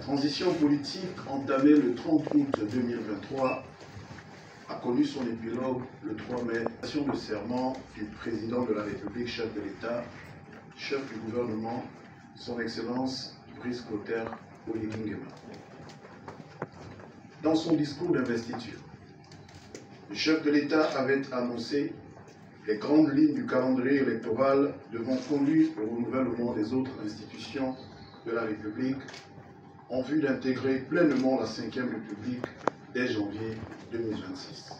transition politique entamée le 30 août 2023 a connu son épilogue le 3 mai, de serment du président de la République, chef de l'État, chef du gouvernement, son Excellence Brice Clotaire Oligui Nguema. Dans son discours d'investiture, le chef de l'État avait annoncé les grandes lignes du calendrier électoral devant conduire au renouvellement des autres institutions de la République en vue d'intégrer pleinement la Ve République dès janvier 2026.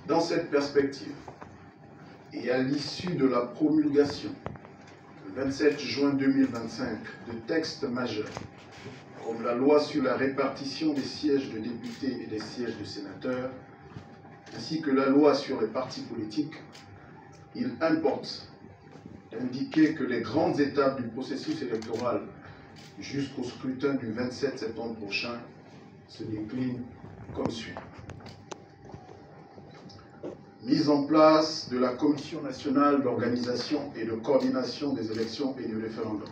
Dans cette perspective, et à l'issue de la promulgation, le 27 juin 2025, de textes majeurs, comme la loi sur la répartition des sièges de députés et des sièges de sénateurs, ainsi que la loi sur les partis politiques, il importe d'indiquer que les grandes étapes du processus électoral jusqu'au scrutin du 27 septembre prochain se déclinent comme suit. Mise en place de la Commission nationale d'organisation et de coordination des élections et du référendum.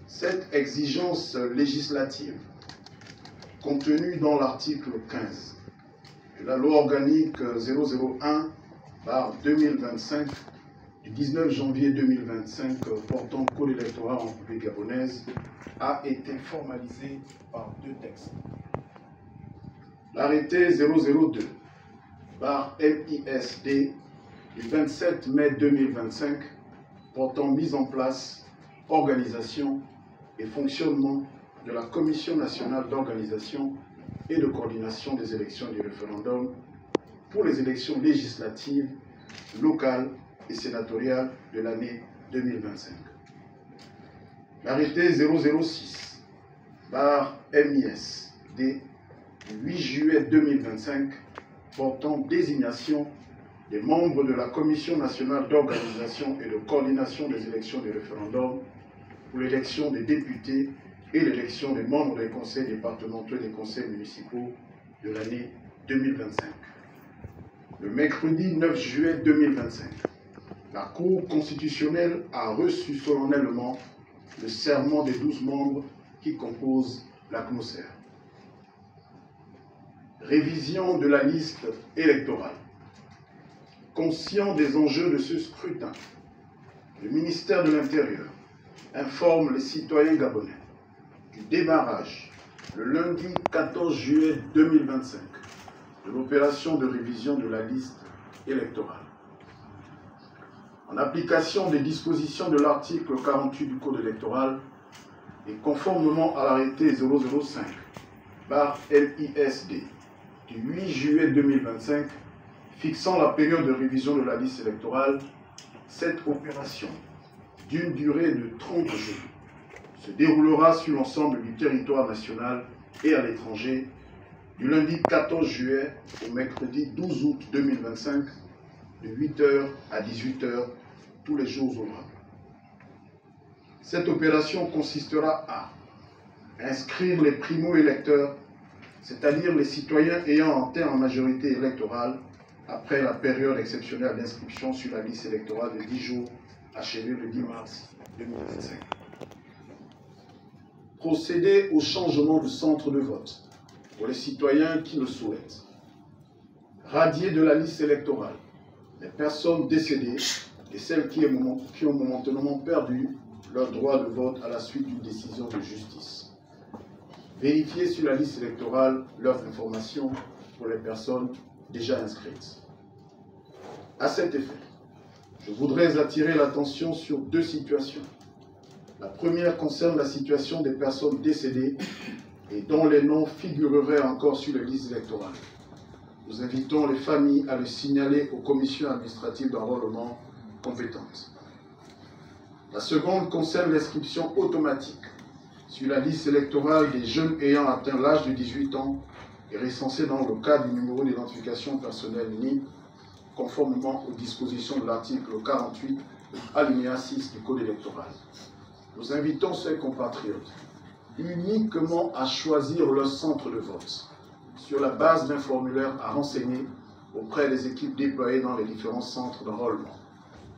Cette exigence législative, contenue dans l'article 15 de la loi organique 001/2025 du 19 janvier 2025 portant code électoral en République gabonaise, a été formalisée par deux textes. L'arrêté 002/MISD du 27 mai 2025 portant mise en place, organisation et fonctionnement de la Commission nationale d'organisation et de coordination des élections et du référendum pour les élections législatives, locales et sénatoriales de l'année 2025. L'arrêté 006/MISD du 8 juillet 2025 portant désignation des membres de la Commission nationale d'organisation et de coordination des élections et du référendum pour l'élection des députés et l'élection des membres des conseils départementaux et des conseils municipaux de l'année 2025. Le mercredi 9 juillet 2025, la Cour constitutionnelle a reçu solennellement le serment des 12 membres qui composent la CNOSER. Révision de la liste électorale. Conscient des enjeux de ce scrutin, le ministère de l'Intérieur informe les citoyens gabonais du démarrage, le lundi 14 juillet 2025, de l'opération de révision de la liste électorale. En application des dispositions de l'article 48 du Code électoral et conformément à l'arrêté 005/MISD du 8 juillet 2025 fixant la période de révision de la liste électorale, cette opération, d'une durée de 30 jours, se déroulera sur l'ensemble du territoire national et à l'étranger du lundi 14 juillet au mercredi 12 août 2025 de 8h à 18h tous les jours ouvrables. Cette opération consistera à inscrire les primo-électeurs, c'est-à-dire les citoyens ayant atteint en majorité électorale après la période exceptionnelle d'inscription sur la liste électorale de 10 jours achevée le 10 mars 2025. Procéder au changement de centre de vote pour les citoyens qui le souhaitent. Radier de la liste électorale les personnes décédées et celles qui ont momentanément perdu leur droit de vote à la suite d'une décision de justice. Vérifier sur la liste électorale leurs informations pour les personnes déjà inscrites. À cet effet, je voudrais attirer l'attention sur deux situations. La première concerne la situation des personnes décédées et dont les noms figureraient encore sur les listes électorales. Nous invitons les familles à le signaler aux commissions administratives d'enrôlement compétentes. La seconde concerne l'inscription automatique sur la liste électorale des jeunes ayant atteint l'âge de 18 ans et recensés dans le cadre du numéro d'identification personnelle NIP, conformément aux dispositions de l'article 48, alinéa 6 du Code électoral. Nous invitons ces compatriotes uniquement à choisir leur centre de vote sur la base d'un formulaire à renseigner auprès des équipes déployées dans les différents centres d'enrôlement.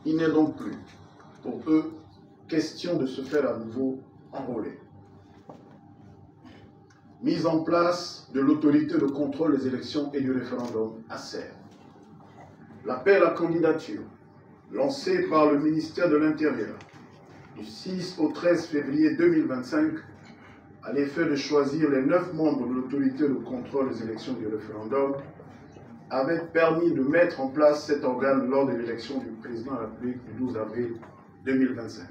Il n'est donc plus, pour eux, question de se faire à nouveau enrôlés. Mise en place de l'autorité de contrôle des élections et du référendum, ACER. L'appel à candidature lancé par le ministère de l'Intérieur du 6 au 13 février 2025 à l'effet de choisir les 9 membres de l'autorité de contrôle des élections et du référendum avait permis de mettre en place cet organe lors de l'élection du président de la République du 12 avril 2025.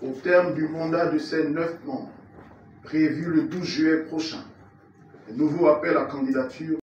Au terme du mandat de ces 9 membres, prévu le 12 juillet prochain, un nouveau appel à candidature